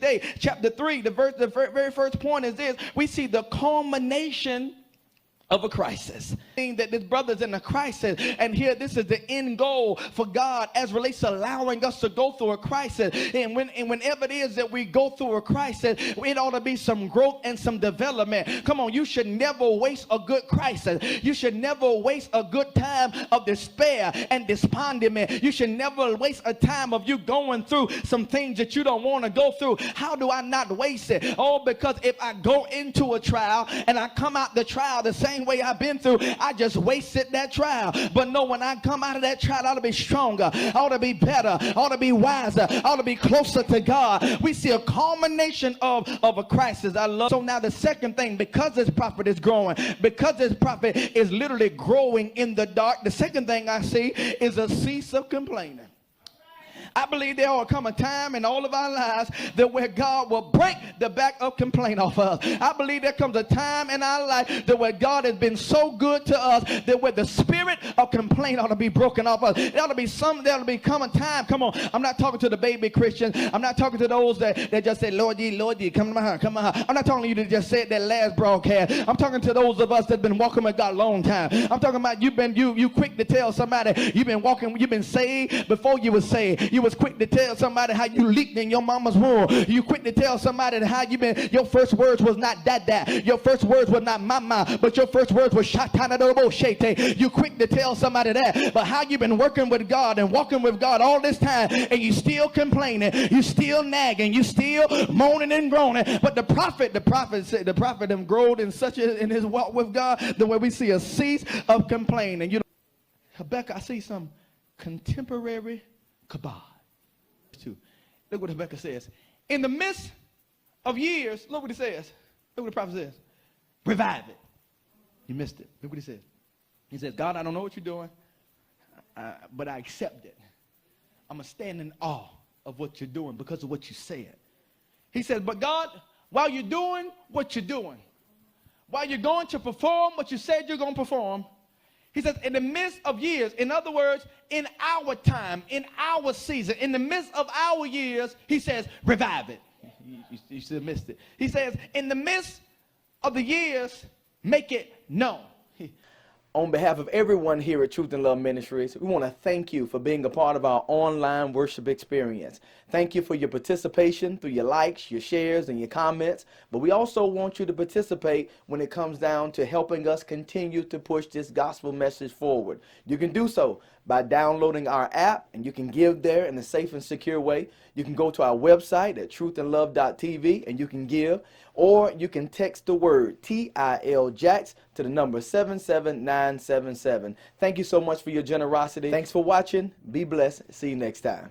today, chapter 3, the very first point is this. We see the culmination of a crisis. That this brother's in a crisis, and here this is the end goal for God as relates to allowing us to go through a crisis. And whenever it is that we go through a crisis, it ought to be some growth and some development. Come on, you should never waste a good crisis. You should never waste a good time of despair and despondent. You should never waste a time of you going through some things that you don't want to go through. How do I not waste it? Oh, because if I go into a trial and I come out the trial the same way I've been through, I just wasted that trial. But no, when I come out of that trial, I ought to be stronger, I ought to be better, I ought to be wiser, I ought to be closer to God. We see a culmination of a crisis. I love. So now the second thing, because this prophet is growing, because this prophet is literally growing in the dark, the second thing I see is a cease of complaining. I believe there will come a time in all of our lives that where God will break the back of complaint off of us. I believe there comes a time in our life that where God has been so good to us that where the spirit of complaint ought to be broken off us. There ought to be come a time. Come on, I'm not talking to the baby Christians. I'm not talking to those that just say, Lord, ye, come to my heart, come to my heart. I'm not talking to you that just said that last broadcast. I'm talking to those of us that have been walking with God a long time. I'm talking about you quick to tell somebody you've been walking, you've been saved before you were saved. You was quick to tell somebody how you leaked in your mama's womb. You quick to tell somebody how you been. Your first words was not dad. Your first words was not mama, but your first words was shatana dobo shete. You quick to tell somebody that, but how you been working with God and walking with God all this time, and you still complaining, you still nagging, you still moaning and groaning. But the prophet said, the prophet them growed in in his walk with God, the way we see a cease of complaining. You know, Habakkuk, I see some contemporary kabod. Look what Habakkuk says. In the midst of years, look what he says. Look what the prophet says. Revive it. You missed it. Look what he says. He says, God, I don't know what you're doing, but I accept it. I'm going to stand in awe of what you're doing because of what you said. He says, but God, while you're doing what you're doing, while you're going to perform what you said you're going to perform, he says, in the midst of years, in other words, in our time, in our season, in the midst of our years, he says, revive it. You should have missed it. He says, in the midst of the years, make it known. On behalf of everyone here at Truth and Love Ministries, we want to thank you for being a part of our online worship experience. Thank you for your participation through your likes, your shares, and your comments. But we also want you to participate when it comes down to helping us continue to push this gospel message forward. You can do so by downloading our app, and you can give there in a safe and secure way. You can go to our website at truthandlove.tv and you can give, or you can text the word TILJAX to the number 77977. Thank you so much for your generosity. Thanks for watching. Be blessed. See you next time.